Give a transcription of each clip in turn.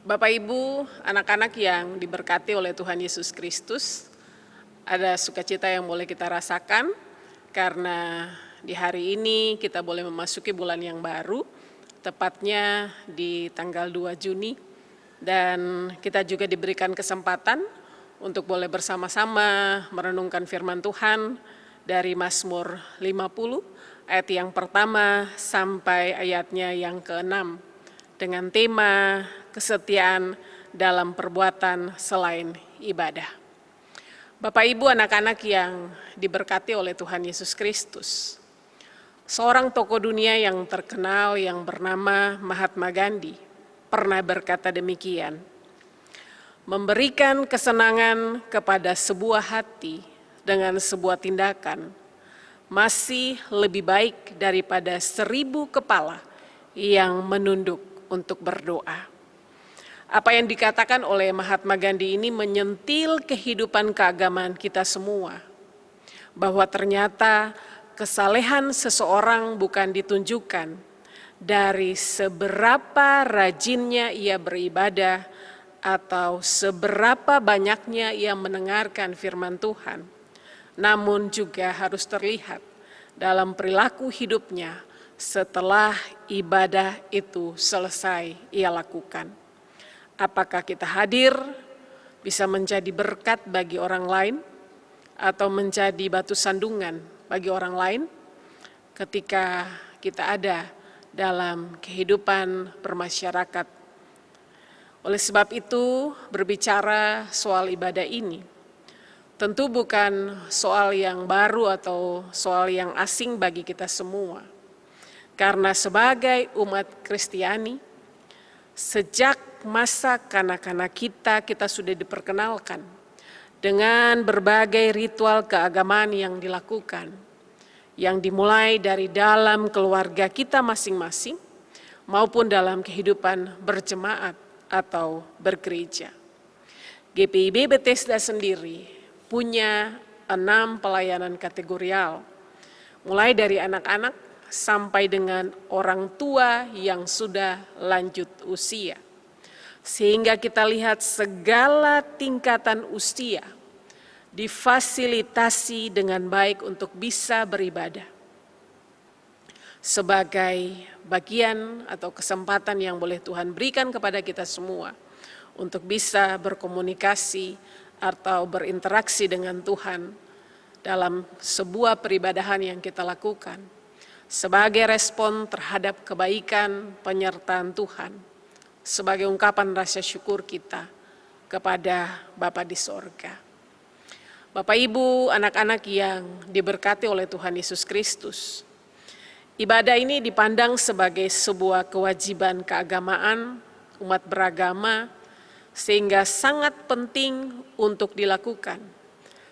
Bapak Ibu, anak-anak yang diberkati oleh Tuhan Yesus Kristus, ada sukacita yang boleh kita rasakan karena di hari ini kita boleh memasuki bulan yang baru, tepatnya di tanggal 2 Juni, dan kita juga diberikan kesempatan untuk boleh bersama-sama merenungkan firman Tuhan dari Mazmur 50, ayat yang pertama sampai ayatnya yang ke-6, dengan tema kesetiaan dalam perbuatan selain ibadah. Bapak Ibu, anak-anak yang diberkati oleh Tuhan Yesus Kristus, seorang tokoh dunia yang terkenal yang bernama Mahatma Gandhi pernah berkata demikian, memberikan kesenangan kepada sebuah hati dengan sebuah tindakan masih lebih baik daripada 1000 kepala yang menunduk untuk berdoa. Apa yang dikatakan oleh Mahatma Gandhi ini menyentil kehidupan keagamaan kita semua. Bahwa ternyata kesalehan seseorang bukan ditunjukkan dari seberapa rajinnya ia beribadah atau seberapa banyaknya ia mendengarkan firman Tuhan. Namun juga harus terlihat dalam perilaku hidupnya setelah ibadah itu selesai ia lakukan. Apakah kita hadir bisa menjadi berkat bagi orang lain atau menjadi batu sandungan bagi orang lain ketika kita ada dalam kehidupan bermasyarakat. Oleh sebab itu, berbicara soal ibadah ini tentu bukan soal yang baru atau soal yang asing bagi kita semua. Karena sebagai umat Kristiani, sejak masa kanak-kanak kita sudah diperkenalkan dengan berbagai ritual keagamaan yang dilakukan, yang dimulai dari dalam keluarga kita masing-masing maupun dalam kehidupan berjemaat atau bergereja. GPIB Bethesda sendiri punya 6 pelayanan kategorial, mulai dari anak-anak sampai dengan orang tua yang sudah lanjut usia. Sehingga kita lihat segala tingkatan usia difasilitasi dengan baik untuk bisa beribadah. Sebagai bagian atau kesempatan yang boleh Tuhan berikan kepada kita semua untuk bisa berkomunikasi atau berinteraksi dengan Tuhan dalam sebuah peribadahan yang kita lakukan. Sebagai respon terhadap kebaikan penyertaan Tuhan, sebagai ungkapan rasa syukur kita kepada Bapa di sorga. Bapak Ibu, anak-anak yang diberkati oleh Tuhan Yesus Kristus, ibadah ini dipandang sebagai sebuah kewajiban keagamaan umat beragama, sehingga sangat penting untuk dilakukan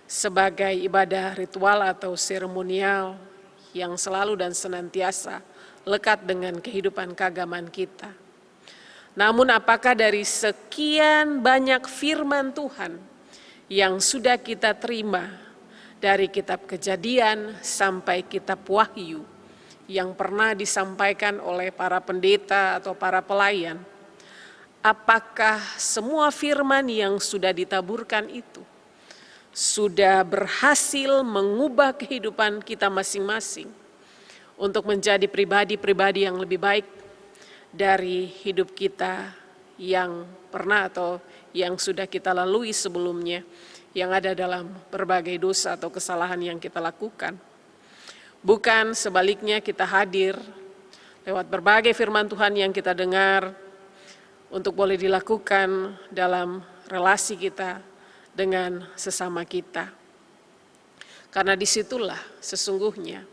sebagai ibadah ritual atau seremonial yang selalu dan senantiasa lekat dengan kehidupan keagamaan kita. Namun apakah dari sekian banyak firman Tuhan yang sudah kita terima dari kitab Kejadian sampai kitab Wahyu yang pernah disampaikan oleh para pendeta atau para pelayan, apakah semua firman yang sudah ditaburkan itu sudah berhasil mengubah kehidupan kita masing-masing untuk menjadi pribadi-pribadi yang lebih baik dari hidup kita yang pernah atau yang sudah kita lalui sebelumnya, yang ada dalam berbagai dosa atau kesalahan yang kita lakukan. Bukan sebaliknya kita hadir lewat berbagai firman Tuhan yang kita dengar untuk boleh dilakukan dalam relasi kita dengan sesama kita. Karena disitulah sesungguhnya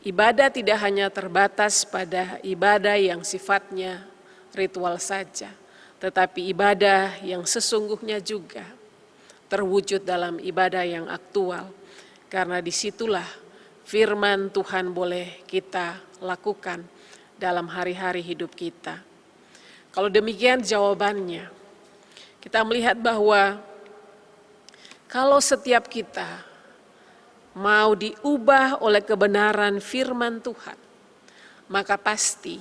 ibadah tidak hanya terbatas pada ibadah yang sifatnya ritual saja, tetapi ibadah yang sesungguhnya juga terwujud dalam ibadah yang aktual. Karena disitulah firman Tuhan boleh kita lakukan dalam hari-hari hidup kita. Kalau demikian jawabannya, kita melihat bahwa kalau setiap kita mau diubah oleh kebenaran firman Tuhan, maka pasti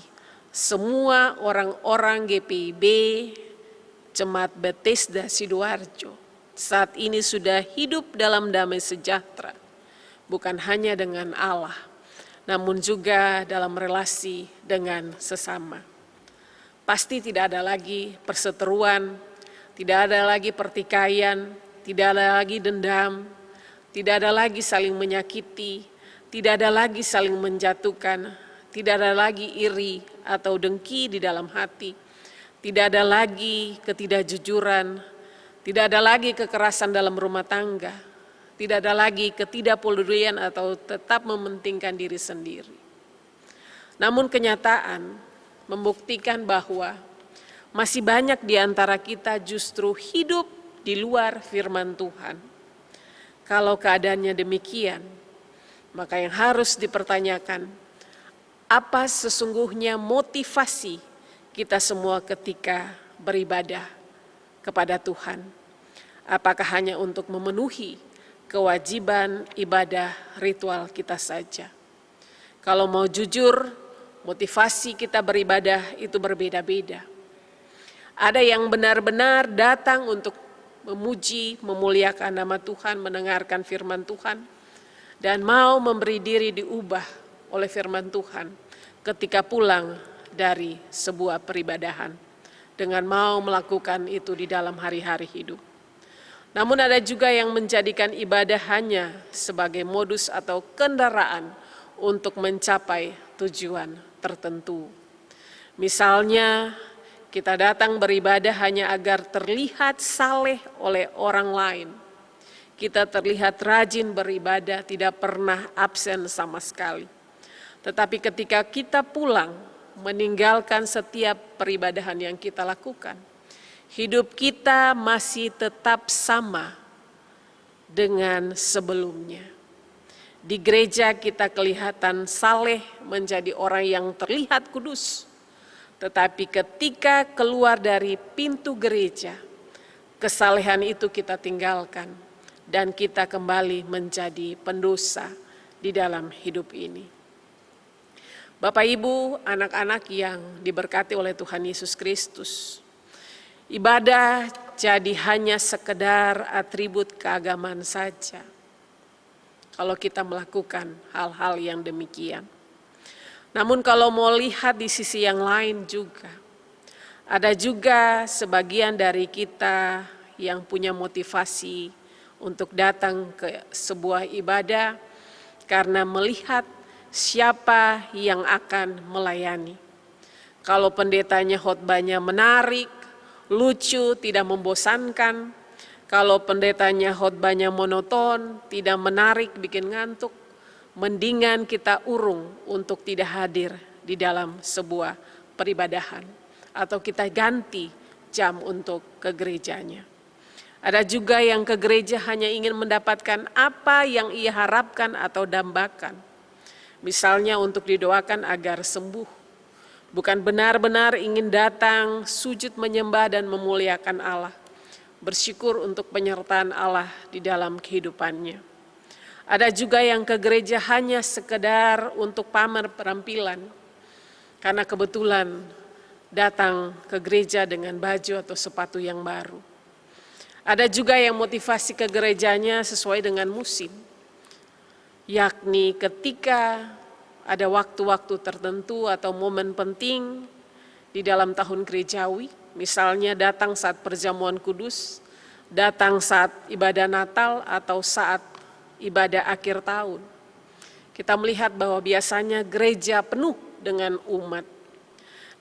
semua orang-orang GPIB Jemaat Bethesda Sidoarjo saat ini sudah hidup dalam damai sejahtera, bukan hanya dengan Allah, namun juga dalam relasi dengan sesama. Pasti tidak ada lagi perseteruan, tidak ada lagi pertikaian, tidak ada lagi dendam, tidak ada lagi saling menyakiti, tidak ada lagi saling menjatuhkan, tidak ada lagi iri atau dengki di dalam hati, tidak ada lagi ketidakjujuran, tidak ada lagi kekerasan dalam rumah tangga, tidak ada lagi ketidakpedulian atau tetap mementingkan diri sendiri. Namun kenyataan membuktikan bahwa masih banyak di antara kita justru hidup di luar firman Tuhan. Kalau keadaannya demikian, maka yang harus dipertanyakan, apa sesungguhnya motivasi kita semua ketika beribadah kepada Tuhan? Apakah hanya untuk memenuhi kewajiban ibadah ritual kita saja? Kalau mau jujur, motivasi kita beribadah itu berbeda-beda. Ada yang benar-benar datang untuk memuji, memuliakan nama Tuhan, mendengarkan firman Tuhan, dan mau memberi diri diubah oleh firman Tuhan ketika pulang dari sebuah peribadahan, dengan mau melakukan itu di dalam hari-hari hidup. Namun ada juga yang menjadikan ibadah hanya sebagai modus atau kendaraan untuk mencapai tujuan tertentu. Misalnya, kita datang beribadah hanya agar terlihat saleh oleh orang lain. Kita terlihat rajin beribadah, tidak pernah absen sama sekali. Tetapi ketika kita pulang, meninggalkan setiap peribadahan yang kita lakukan, hidup kita masih tetap sama dengan sebelumnya. Di gereja kita kelihatan saleh, menjadi orang yang terlihat kudus. Tetapi ketika keluar dari pintu gereja, kesalehan itu kita tinggalkan dan kita kembali menjadi pendosa di dalam hidup ini. Bapak, Ibu, anak-anak yang diberkati oleh Tuhan Yesus Kristus, ibadah jadi hanya sekedar atribut keagamaan saja kalau kita melakukan hal-hal yang demikian. Namun kalau mau lihat di sisi yang lain juga, ada juga sebagian dari kita yang punya motivasi untuk datang ke sebuah ibadah karena melihat siapa yang akan melayani. Kalau pendetanya khotbahnya menarik, lucu, tidak membosankan. Kalau pendetanya khotbahnya monoton, tidak menarik, bikin ngantuk, mendingan kita urung untuk tidak hadir di dalam sebuah peribadahan. Atau kita ganti jam untuk ke gerejanya. Ada juga yang ke gereja hanya ingin mendapatkan apa yang ia harapkan atau dambakan. Misalnya untuk didoakan agar sembuh, bukan benar-benar ingin datang, sujud menyembah dan memuliakan Allah, bersyukur untuk penyertaan Allah di dalam kehidupannya. Ada juga yang ke gereja hanya sekedar untuk pamer penampilan, karena kebetulan datang ke gereja dengan baju atau sepatu yang baru. Ada juga yang motivasi ke gerejanya sesuai dengan musim, yakni ketika ada waktu-waktu tertentu atau momen penting di dalam tahun gerejawi, misalnya datang saat perjamuan kudus, datang saat ibadah Natal atau saat ibadah akhir tahun. Kita melihat bahwa biasanya gereja penuh dengan umat.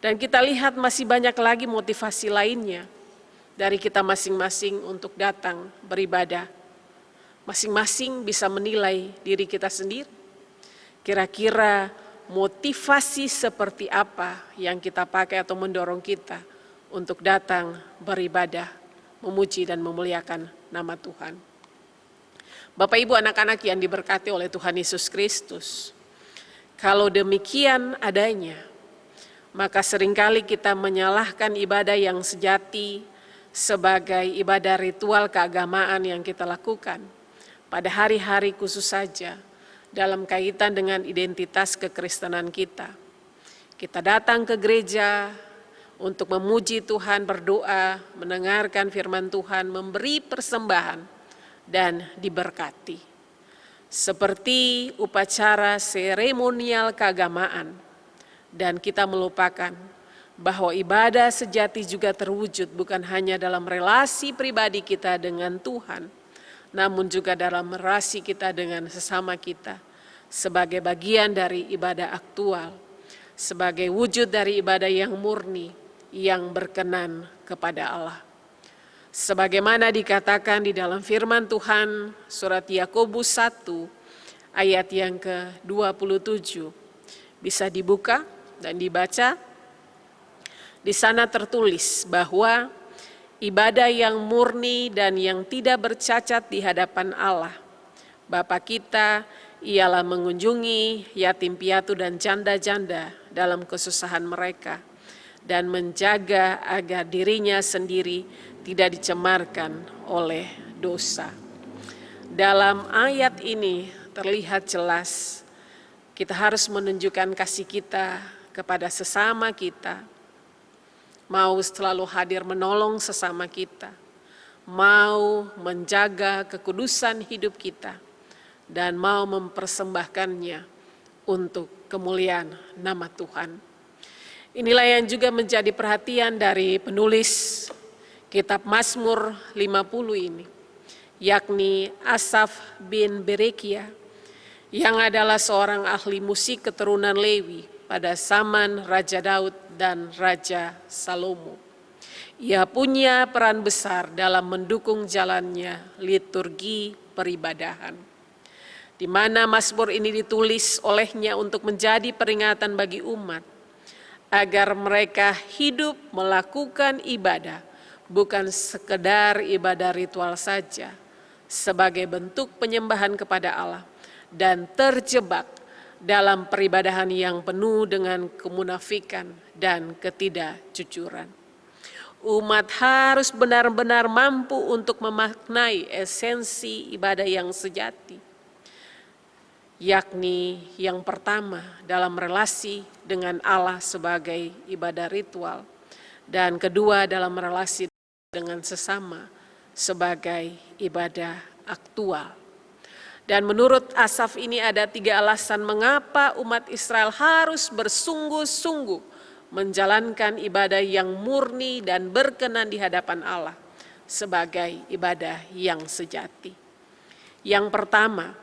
Dan kita lihat masih banyak lagi motivasi lainnya dari kita masing-masing untuk datang beribadah. Masing-masing bisa menilai diri kita sendiri. Kira-kira motivasi seperti apa yang kita pakai atau mendorong kita untuk datang beribadah, memuji dan memuliakan nama Tuhan. Bapak, Ibu, anak-anak yang diberkati oleh Tuhan Yesus Kristus, kalau demikian adanya, maka seringkali kita menyalahkan ibadah yang sejati sebagai ibadah ritual keagamaan yang kita lakukan pada hari-hari khusus saja dalam kaitan dengan identitas kekristenan kita. Kita datang ke gereja untuk memuji Tuhan, berdoa, mendengarkan firman Tuhan, memberi persembahan, dan diberkati. Seperti upacara seremonial keagamaan, dan kita melupakan bahwa ibadah sejati juga terwujud bukan hanya dalam relasi pribadi kita dengan Tuhan, namun juga dalam relasi kita dengan sesama kita, sebagai bagian dari ibadah aktual, sebagai wujud dari ibadah yang murni, yang berkenan kepada Allah. Sebagaimana dikatakan di dalam firman Tuhan, surat Yakobus 1, ayat yang ke-27, bisa dibuka dan dibaca. Di sana tertulis bahwa ibadah yang murni dan yang tidak bercacat di hadapan Allah, Bapa kita, ialah mengunjungi yatim piatu dan janda-janda dalam kesusahan mereka dan menjaga agar dirinya sendiri tidak dicemarkan oleh dosa. Dalam ayat ini terlihat jelas kita harus menunjukkan kasih kita kepada sesama kita, mau selalu hadir menolong sesama kita, mau menjaga kekudusan hidup kita, dan mau mempersembahkannya untuk kemuliaan nama Tuhan. Inilah yang juga menjadi perhatian dari penulis kitab Mazmur 50 ini, yakni Asaf bin Berekia, yang adalah seorang ahli musik keturunan Lewi pada zaman Raja Daud dan Raja Salomo. Ia punya peran besar dalam mendukung jalannya liturgi peribadahan, di mana Mazmur ini ditulis olehnya untuk menjadi peringatan bagi umat, agar mereka hidup melakukan ibadah, bukan sekedar ibadah ritual saja, sebagai bentuk penyembahan kepada Allah, dan terjebak dalam peribadahan yang penuh dengan kemunafikan dan ketidakjujuran. Umat harus benar-benar mampu untuk memaknai esensi ibadah yang sejati, yakni yang pertama dalam relasi dengan Allah sebagai ibadah ritual, dan kedua dalam relasi dengan sesama sebagai ibadah aktual. Dan menurut Asaf ini ada 3 alasan mengapa umat Israel harus bersungguh-sungguh menjalankan ibadah yang murni dan berkenan di hadapan Allah sebagai ibadah yang sejati. Yang pertama,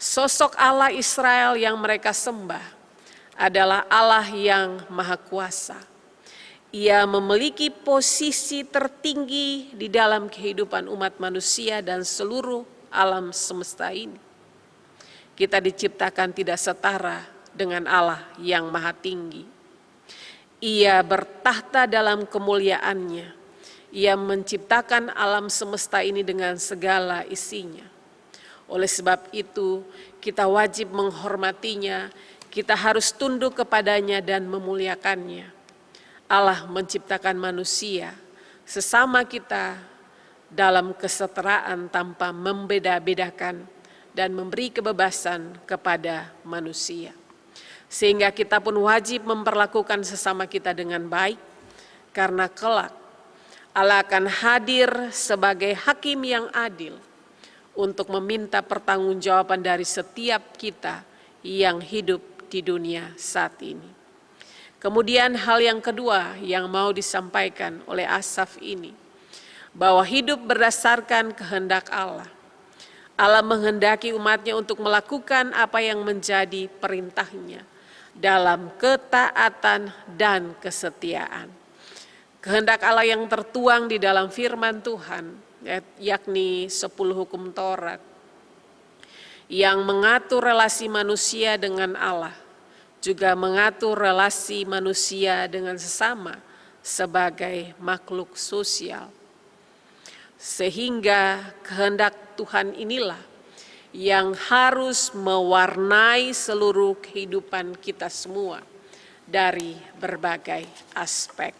sosok Allah Israel yang mereka sembah adalah Allah yang Maha Kuasa. Ia memiliki posisi tertinggi di dalam kehidupan umat manusia dan seluruh alam semesta ini. Kita diciptakan tidak setara dengan Allah yang Maha Tinggi. Ia bertahta dalam kemuliaannya. Ia menciptakan alam semesta ini dengan segala isinya. Oleh sebab itu, kita wajib menghormatinya, kita harus tunduk kepadanya dan memuliakannya. Allah menciptakan manusia, sesama kita, dalam kesetaraan tanpa membeda-bedakan dan memberi kebebasan kepada manusia. Sehingga kita pun wajib memperlakukan sesama kita dengan baik, karena kelak Allah akan hadir sebagai hakim yang adil untuk meminta pertanggungjawaban dari setiap kita yang hidup di dunia saat ini. Kemudian hal yang kedua yang mau disampaikan oleh Asaf ini, bahwa hidup berdasarkan kehendak Allah. Allah menghendaki umatnya untuk melakukan apa yang menjadi perintahnya dalam ketaatan dan kesetiaan. Kehendak Allah yang tertuang di dalam firman Tuhan, yakni 10 hukum Taurat, yang mengatur relasi manusia dengan Allah, juga mengatur relasi manusia dengan sesama sebagai makhluk sosial. Sehingga kehendak Tuhan inilah yang harus mewarnai seluruh kehidupan kita semua dari berbagai aspek.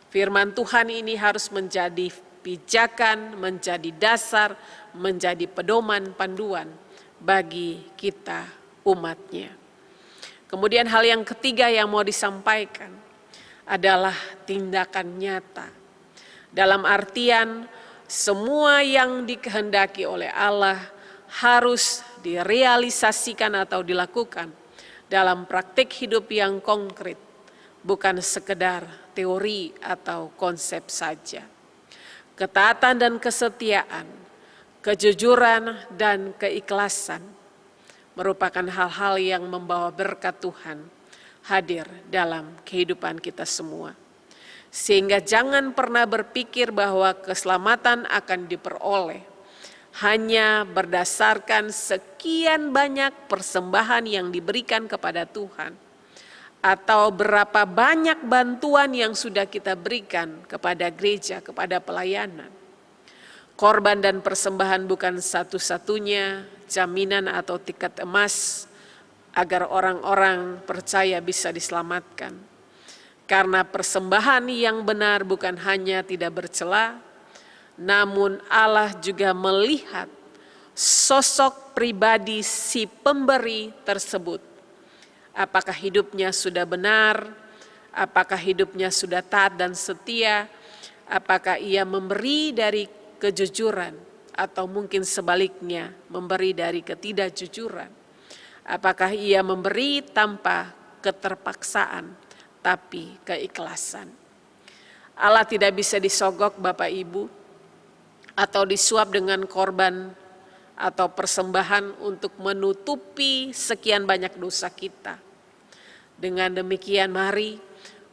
Firman Tuhan ini harus menjadi pijakan, menjadi dasar, menjadi pedoman panduan bagi kita umatnya. Kemudian hal yang ketiga yang mau disampaikan adalah tindakan nyata. Dalam artian semua yang dikehendaki oleh Allah harus direalisasikan atau dilakukan dalam praktik hidup yang konkret, bukan sekedar teori atau konsep saja. Ketaatan dan kesetiaan, kejujuran dan keikhlasan merupakan hal-hal yang membawa berkat Tuhan hadir dalam kehidupan kita semua. Sehingga jangan pernah berpikir bahwa keselamatan akan diperoleh hanya berdasarkan sekian banyak persembahan yang diberikan kepada Tuhan, atau berapa banyak bantuan yang sudah kita berikan kepada gereja, kepada pelayanan. Korban dan persembahan bukan satu-satunya jaminan atau tiket emas agar orang-orang percaya bisa diselamatkan. Karena persembahan yang benar bukan hanya tidak bercela, namun Allah juga melihat sosok pribadi si pemberi tersebut. Apakah hidupnya sudah benar, apakah hidupnya sudah taat dan setia, apakah ia memberi dari kejujuran, atau mungkin sebaliknya memberi dari ketidakjujuran. Apakah ia memberi tanpa keterpaksaan, tapi keikhlasan. Allah tidak bisa disogok Bapak Ibu, atau disuap dengan korban atau persembahan untuk menutupi sekian banyak dosa kita. Dengan demikian mari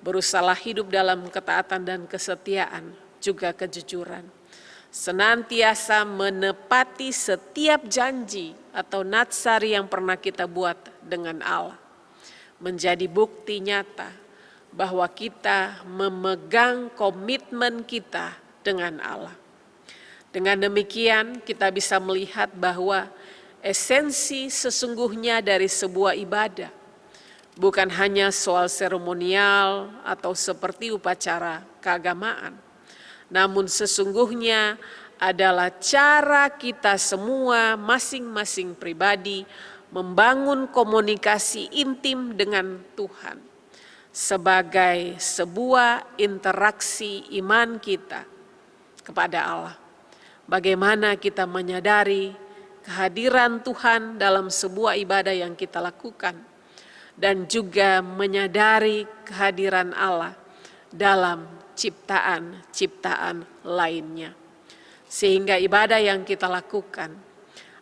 berusahalah hidup dalam ketaatan dan kesetiaan, juga kejujuran. Senantiasa menepati setiap janji atau natsar yang pernah kita buat dengan Allah. Menjadi bukti nyata bahwa kita memegang komitmen kita dengan Allah. Dengan demikian kita bisa melihat bahwa esensi sesungguhnya dari sebuah ibadah bukan hanya soal seremonial atau seperti upacara keagamaan, namun sesungguhnya adalah cara kita semua masing-masing pribadi membangun komunikasi intim dengan Tuhan sebagai sebuah interaksi iman kita kepada Allah. Bagaimana kita menyadari kehadiran Tuhan dalam sebuah ibadah yang kita lakukan, dan juga menyadari kehadiran Allah dalam ciptaan-ciptaan lainnya. Sehingga ibadah yang kita lakukan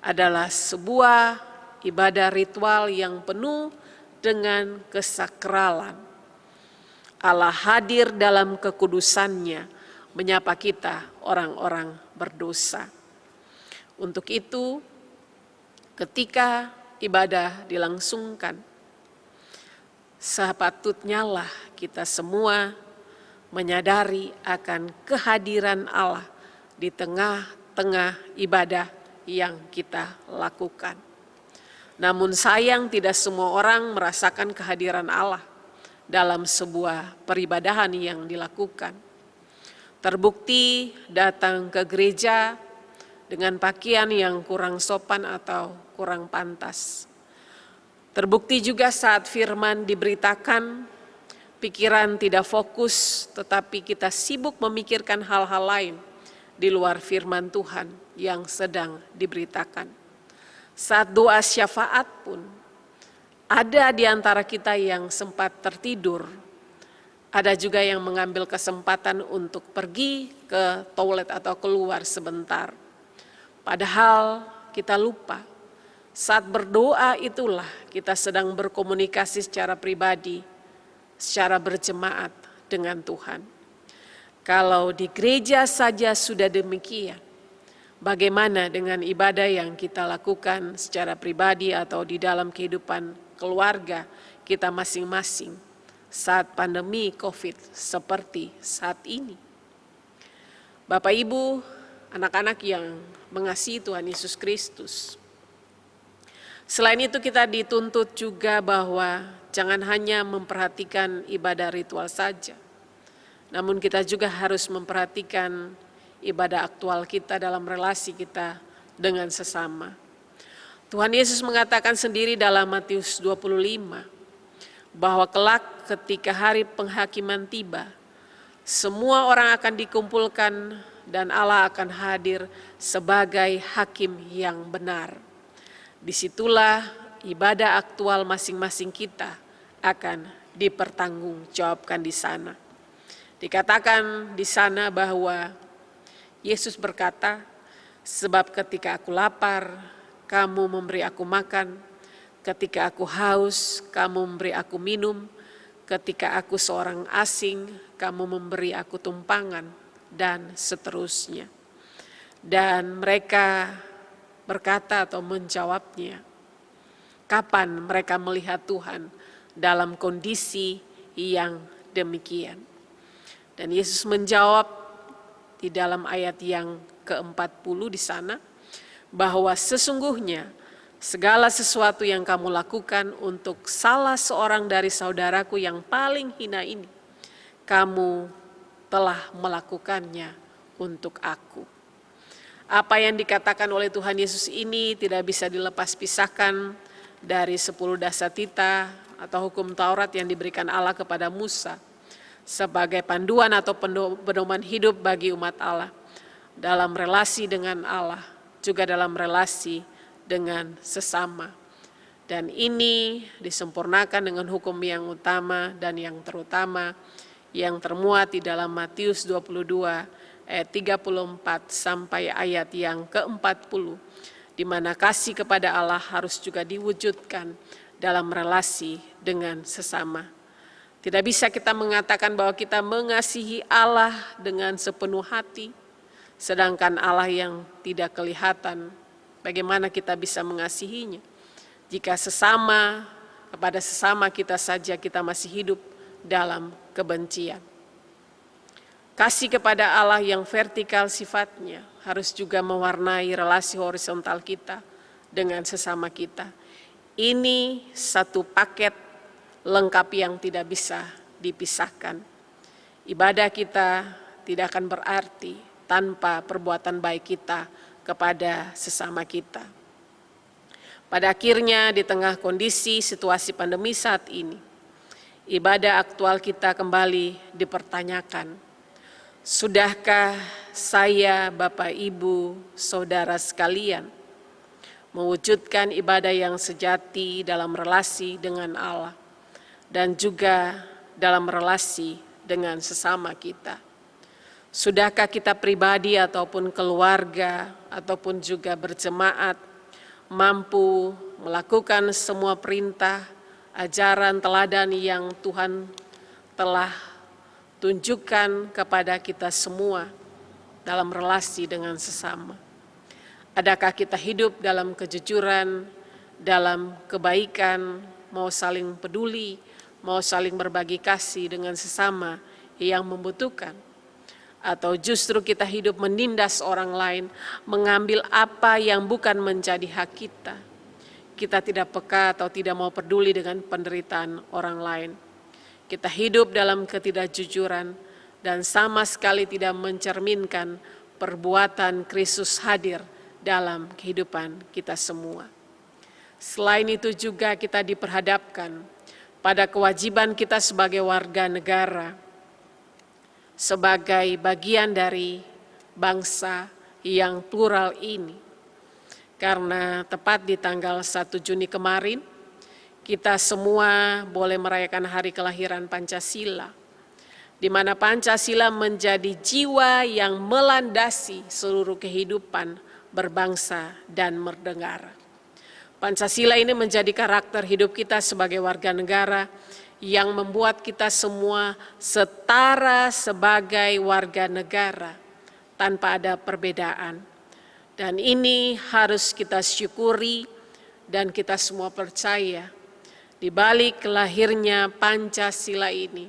adalah sebuah ibadah ritual yang penuh dengan kesakralan. Allah hadir dalam kekudusannya, menyapa kita orang-orang berdosa. Untuk itu, ketika ibadah dilangsungkan, sepatutnya lah kita semua menyadari akan kehadiran Allah di tengah-tengah ibadah yang kita lakukan. Namun sayang tidak semua orang merasakan kehadiran Allah dalam sebuah peribadahan yang dilakukan. Terbukti datang ke gereja dengan pakaian yang kurang sopan atau kurang pantas. Terbukti juga saat firman diberitakan, pikiran tidak fokus, tetapi kita sibuk memikirkan hal-hal lain di luar firman Tuhan yang sedang diberitakan. Saat doa syafaat pun, ada di antara kita yang sempat tertidur. Ada juga yang mengambil kesempatan untuk pergi ke toilet atau keluar sebentar. Padahal kita lupa, saat berdoa itulah kita sedang berkomunikasi secara pribadi, secara berjemaat dengan Tuhan. Kalau di gereja saja sudah demikian, bagaimana dengan ibadah yang kita lakukan secara pribadi atau di dalam kehidupan keluarga kita masing-masing saat pandemi COVID seperti saat ini? Bapak Ibu, anak-anak yang mengasihi Tuhan Yesus Kristus, selain itu kita dituntut juga bahwa jangan hanya memperhatikan ibadah ritual saja, namun kita juga harus memperhatikan ibadah aktual kita dalam relasi kita dengan sesama. Tuhan Yesus mengatakan sendiri dalam Matius 25, bahwa kelak ketika hari penghakiman tiba, semua orang akan dikumpulkan dan Allah akan hadir sebagai hakim yang benar. Disitulah ibadah aktual masing-masing kita akan dipertanggungjawabkan di sana. Dikatakan di sana bahwa Yesus berkata, sebab ketika aku lapar, kamu memberi aku makan, ketika aku haus, kamu memberi aku minum, ketika aku seorang asing, kamu memberi aku tumpangan, dan seterusnya. Dan mereka berkata atau menjawabnya, kapan mereka melihat Tuhan dalam kondisi yang demikian? Dan Yesus menjawab di dalam ayat yang ke-40 di sana, bahwa sesungguhnya segala sesuatu yang kamu lakukan untuk salah seorang dari saudaraku yang paling hina ini, kamu telah melakukannya untuk aku. Apa yang dikatakan oleh Tuhan Yesus ini tidak bisa dilepas pisahkan dari 10 dasatita atau hukum Taurat yang diberikan Allah kepada Musa sebagai panduan atau pedoman hidup bagi umat Allah dalam relasi dengan Allah, juga dalam relasi dengan sesama. Dan ini disempurnakan dengan hukum yang utama dan yang terutama yang termuat di dalam Matius 22 ayat 34 sampai ayat yang ke-40, di mana kasih kepada Allah harus juga diwujudkan dalam relasi dengan sesama. Tidak bisa kita mengatakan bahwa kita mengasihi Allah dengan sepenuh hati, sedangkan Allah yang tidak kelihatan, bagaimana kita bisa mengasihinya? Jika kepada sesama kita saja kita masih hidup dalam kebencian. Kasih kepada Allah yang vertikal sifatnya harus juga mewarnai relasi horizontal kita dengan sesama kita. Ini satu paket lengkap yang tidak bisa dipisahkan. Ibadah kita tidak akan berarti tanpa perbuatan baik kita kepada sesama kita. Pada akhirnya di tengah kondisi situasi pandemi saat ini, ibadah aktual kita kembali dipertanyakan. Sudahkah saya, Bapak, Ibu, Saudara sekalian, mewujudkan ibadah yang sejati dalam relasi dengan Allah dan juga dalam relasi dengan sesama kita? Sudahkah kita pribadi ataupun keluarga ataupun juga berjemaat mampu melakukan semua perintah, ajaran, teladan yang Tuhan telah tunjukkan kepada kita semua dalam relasi dengan sesama? Adakah kita hidup dalam kejujuran, dalam kebaikan, mau saling peduli, mau saling berbagi kasih dengan sesama yang membutuhkan? Atau justru kita hidup menindas orang lain, mengambil apa yang bukan menjadi hak kita? Kita tidak peka atau tidak mau peduli dengan penderitaan orang lain. Kita hidup dalam ketidakjujuran dan sama sekali tidak mencerminkan perbuatan Kristus hadir dalam kehidupan kita semua. Selain itu juga kita diperhadapkan pada kewajiban kita sebagai warga negara, sebagai bagian dari bangsa yang plural ini. Karena tepat di tanggal 1 Juni kemarin, kita semua boleh merayakan hari kelahiran Pancasila, di mana Pancasila menjadi jiwa yang melandasi seluruh kehidupan berbangsa dan bernegara. Pancasila ini menjadi karakter hidup kita sebagai warga negara yang membuat kita semua setara sebagai warga negara tanpa ada perbedaan. Dan ini harus kita syukuri dan kita semua percaya di balik lahirnya Pancasila ini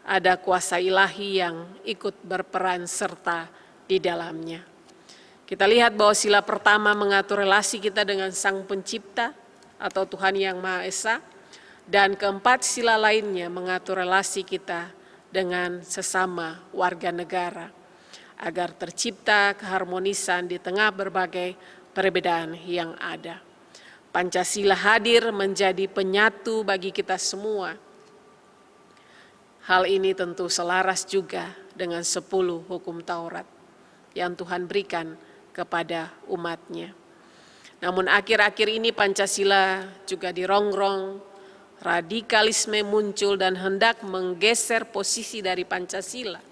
ada kuasa ilahi yang ikut berperan serta di dalamnya. Kita lihat bahwa sila pertama mengatur relasi kita dengan Sang Pencipta atau Tuhan Yang Maha Esa, dan keempat sila lainnya mengatur relasi kita dengan sesama warga negara agar tercipta keharmonisan di tengah berbagai perbedaan yang ada. Pancasila hadir menjadi penyatu bagi kita semua Hal ini tentu selaras juga dengan 10 hukum Taurat yang Tuhan berikan kepada umat-Nya. Namun akhir-akhir ini Pancasila juga dirongrong, radikalisme muncul dan hendak menggeser posisi dari Pancasila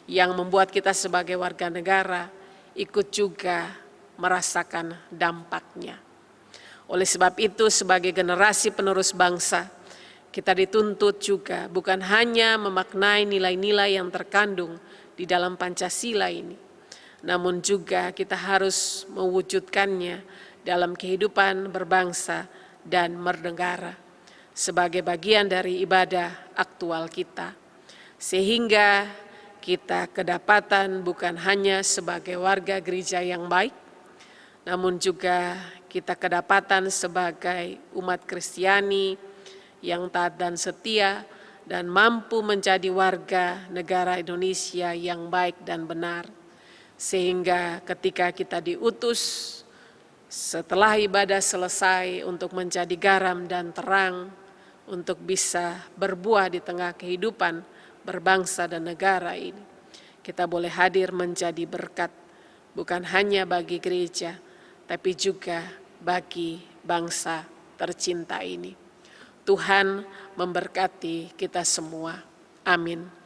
yang membuat kita sebagai warga negara ikut juga merasakan dampaknya. Oleh sebab itu sebagai generasi penerus bangsa, kita dituntut juga bukan hanya memaknai nilai-nilai yang terkandung di dalam Pancasila ini, namun juga kita harus mewujudkannya dalam kehidupan berbangsa dan bernegara sebagai bagian dari ibadah aktual kita, sehingga kita kedapatan bukan hanya sebagai warga gereja yang baik, namun juga kita kedapatan sebagai umat Kristiani yang taat dan setia dan mampu menjadi warga negara Indonesia yang baik dan benar, sehingga ketika kita diutus setelah ibadah selesai untuk menjadi garam dan terang, untuk bisa berbuah di tengah kehidupan berbangsa dan negara ini, kita boleh hadir menjadi berkat, bukan hanya bagi gereja, tapi juga bagi bangsa tercinta ini. Tuhan memberkati kita semua. Amin.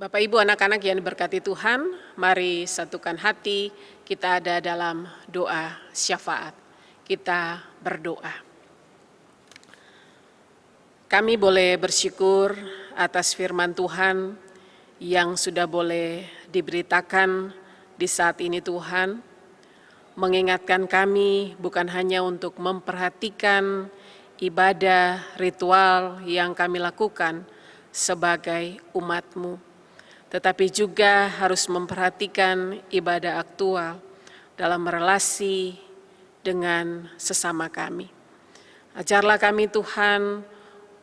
Bapak Ibu anak-anak yang diberkati Tuhan, mari satukan hati, kita ada dalam doa syafaat. Kita berdoa. Kami boleh bersyukur atas firman Tuhan yang sudah boleh diberitakan di saat ini Tuhan, mengingatkan kami bukan hanya untuk memperhatikan ibadah ritual yang kami lakukan sebagai umat-Mu, tetapi juga harus memperhatikan ibadah aktual dalam relasi dengan sesama kami. Ajarlah kami Tuhan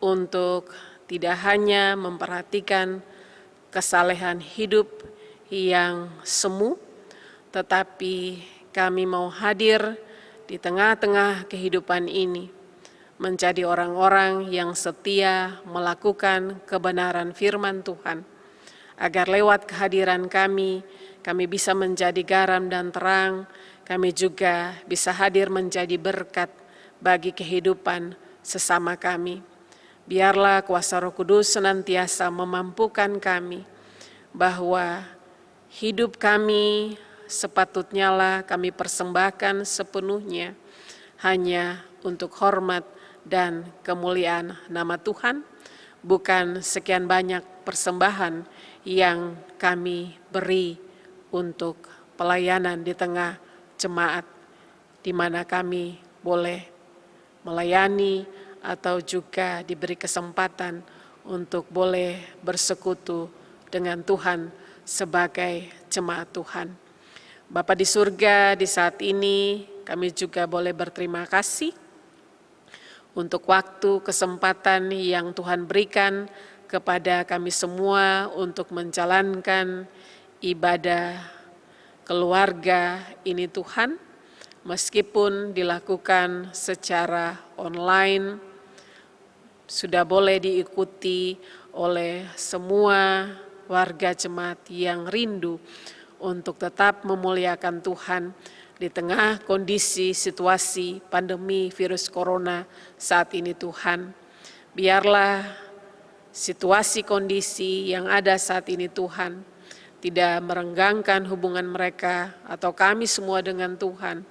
untuk tidak hanya memperhatikan kesalehan hidup yang semu, tetapi kami mau hadir di tengah-tengah kehidupan ini, menjadi orang-orang yang setia melakukan kebenaran firman Tuhan, agar lewat kehadiran kami bisa menjadi garam dan terang, kami juga bisa hadir menjadi berkat bagi kehidupan sesama kami. Biarlah kuasa Roh Kudus senantiasa memampukan kami, bahwa hidup kami sepatutnya lah kami persembahkan sepenuhnya hanya untuk hormat dan kemuliaan nama Tuhan, bukan sekian banyak persembahan yang kami beri untuk pelayanan di tengah jemaat, di mana kami boleh melayani atau juga diberi kesempatan untuk boleh bersekutu dengan Tuhan sebagai jemaat Tuhan. Bapa di surga, di saat ini kami juga boleh berterima kasih untuk waktu, kesempatan yang Tuhan berikan kepada kami semua untuk menjalankan ibadah keluarga ini Tuhan, meskipun dilakukan secara online, sudah boleh diikuti oleh semua warga jemaat yang rindu untuk tetap memuliakan Tuhan di tengah kondisi situasi pandemi virus corona saat ini Tuhan. Biarlah situasi kondisi yang ada saat ini Tuhan tidak merenggangkan hubungan mereka atau kami semua dengan Tuhan,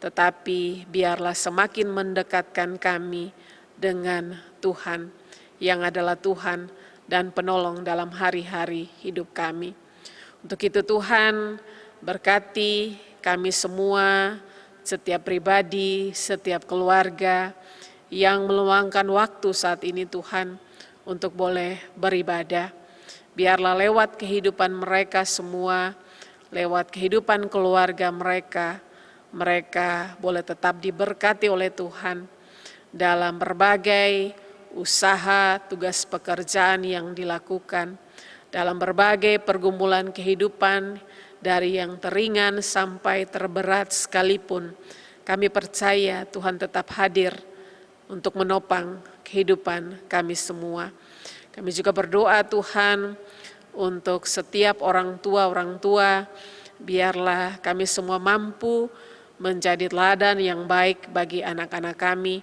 tetapi biarlah semakin mendekatkan kami dengan Tuhan yang adalah Tuhan dan penolong dalam hari-hari hidup kami. Untuk itu Tuhan, berkati kami semua, setiap pribadi, setiap keluarga yang meluangkan waktu saat ini Tuhan untuk boleh beribadah. Biarlah lewat kehidupan mereka semua, lewat kehidupan keluarga mereka, mereka boleh tetap diberkati oleh Tuhan dalam berbagai usaha, tugas pekerjaan yang dilakukan, dalam berbagai pergumulan kehidupan, dari yang teringan sampai terberat sekalipun, kami percaya Tuhan tetap hadir untuk menopang kehidupan kami semua. Kami juga berdoa Tuhan untuk setiap orang tua, biarlah kami semua mampu menjadi teladan yang baik bagi anak-anak kami.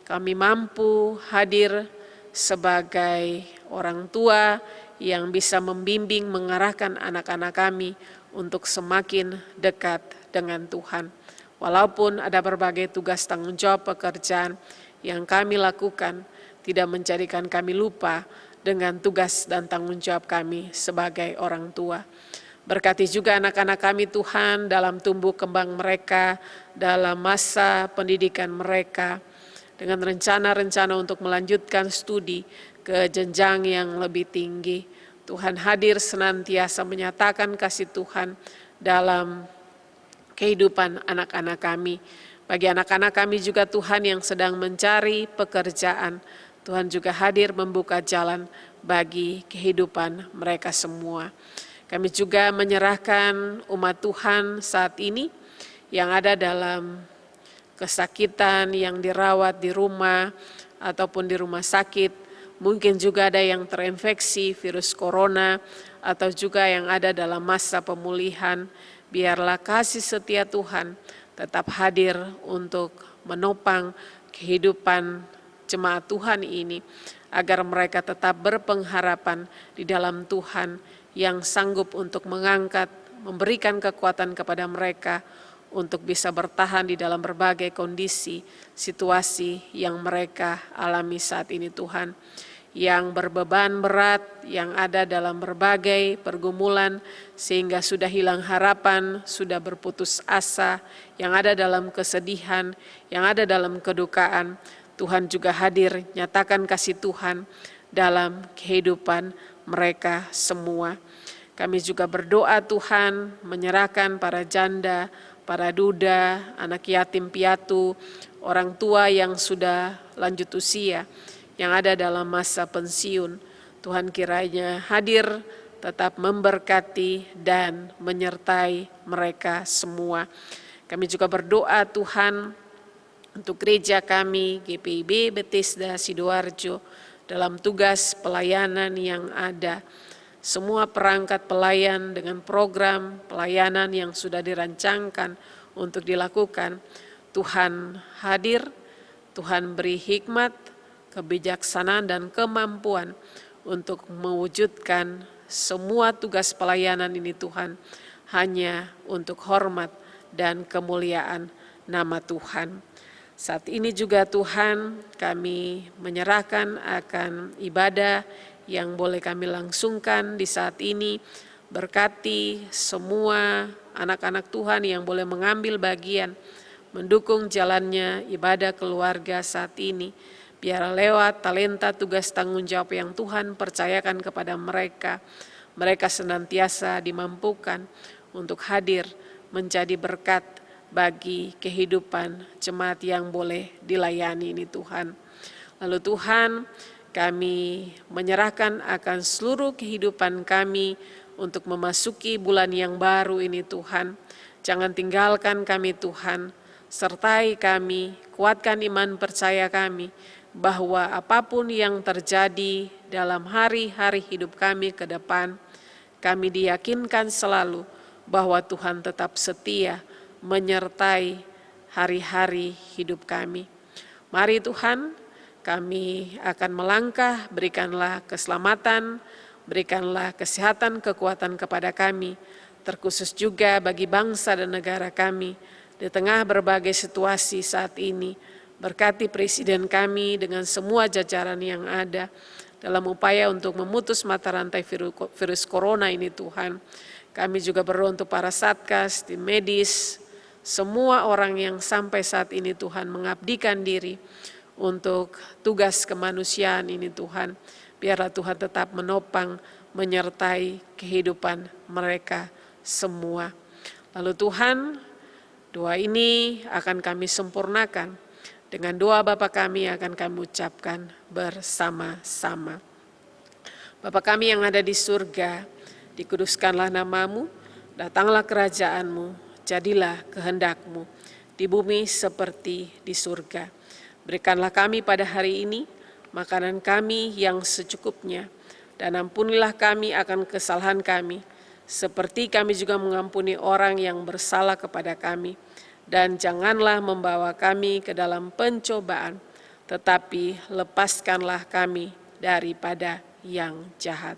Kami mampu hadir sebagai orang tua yang bisa membimbing, mengarahkan anak-anak kami untuk semakin dekat dengan Tuhan. Walaupun ada berbagai tugas tanggung jawab pekerjaan yang kami lakukan, tidak menjadikan kami lupa dengan tugas dan tanggung jawab kami sebagai orang tua. Berkati juga anak-anak kami Tuhan dalam tumbuh kembang mereka, dalam masa pendidikan mereka, dengan rencana-rencana untuk melanjutkan studi ke jenjang yang lebih tinggi. Tuhan hadir senantiasa menyatakan kasih Tuhan dalam kehidupan anak-anak kami. Bagi anak-anak kami juga Tuhan yang sedang mencari pekerjaan, Tuhan juga hadir membuka jalan bagi kehidupan mereka semua. Kami juga menyerahkan umat Tuhan saat ini yang ada dalam kesakitan, yang dirawat di rumah ataupun di rumah sakit. Mungkin juga ada yang terinfeksi virus corona atau juga yang ada dalam masa pemulihan. Biarlah kasih setia Tuhan tetap hadir untuk menopang kehidupan jemaat Tuhan ini, agar mereka tetap berpengharapan di dalam Tuhan yang sanggup untuk mengangkat, memberikan kekuatan kepada mereka untuk bisa bertahan di dalam berbagai kondisi, situasi yang mereka alami saat ini Tuhan. Yang berbeban berat, yang ada dalam berbagai pergumulan, sehingga sudah hilang harapan, sudah berputus asa, yang ada dalam kesedihan, yang ada dalam kedukaan, Tuhan juga hadir, nyatakan kasih Tuhan dalam kehidupan mereka semua. Kami juga berdoa Tuhan menyerahkan para janda, para duda, anak yatim piatu, orang tua yang sudah lanjut usia, yang ada dalam masa pensiun. Tuhan kiranya hadir tetap memberkati dan menyertai mereka semua. Kami juga berdoa Tuhan untuk gereja kami, GPIB Bethesda Sidoarjo, dalam tugas pelayanan yang ada. Semua perangkat pelayan dengan program pelayanan yang sudah dirancangkan untuk dilakukan. Tuhan hadir, Tuhan beri hikmat, kebijaksanaan dan kemampuan untuk mewujudkan semua tugas pelayanan ini Tuhan, hanya untuk hormat dan kemuliaan nama Tuhan. Saat ini juga Tuhan kami menyerahkan akan ibadah yang boleh kami langsungkan di saat ini. Berkati semua anak-anak Tuhan yang boleh mengambil bagian mendukung jalannya ibadah keluarga saat ini. Biar lewat talenta tugas tanggung jawab yang Tuhan percayakan kepada mereka, mereka senantiasa dimampukan untuk hadir menjadi berkat bagi kehidupan jemaat yang boleh dilayani ini Tuhan. Lalu Tuhan, kami menyerahkan akan seluruh kehidupan kami untuk memasuki bulan yang baru ini Tuhan. Jangan tinggalkan kami Tuhan, sertai kami, kuatkan iman percaya kami, bahwa apapun yang terjadi dalam hari-hari hidup kami ke depan, kami diyakinkan selalu bahwa Tuhan tetap setia menyertai hari-hari hidup kami. Mari Tuhan, kami akan melangkah, berikanlah keselamatan, berikanlah kesehatan, kekuatan kepada kami, terkhusus juga bagi bangsa dan negara kami, di tengah berbagai situasi saat ini. Berkati Presiden kami dengan semua jajaran yang ada, dalam upaya untuk memutus mata rantai virus corona ini Tuhan. Kami juga berdoa untuk para satgas, tim medis, semua orang yang sampai saat ini Tuhan mengabdikan diri untuk tugas kemanusiaan ini Tuhan. Biarlah Tuhan tetap menopang, menyertai kehidupan mereka semua. Lalu Tuhan, doa ini akan kami sempurnakan dengan doa Bapa kami akan kami ucapkan bersama-sama. Bapa kami yang ada di surga, dikuduskanlah namamu, datanglah kerajaanmu, jadilah kehendak-Mu di bumi seperti di surga. Berikanlah kami pada hari ini makanan kami yang secukupnya, dan ampunilah kami akan kesalahan kami, seperti kami juga mengampuni orang yang bersalah kepada kami. Dan janganlah membawa kami ke dalam pencobaan, tetapi lepaskanlah kami daripada yang jahat.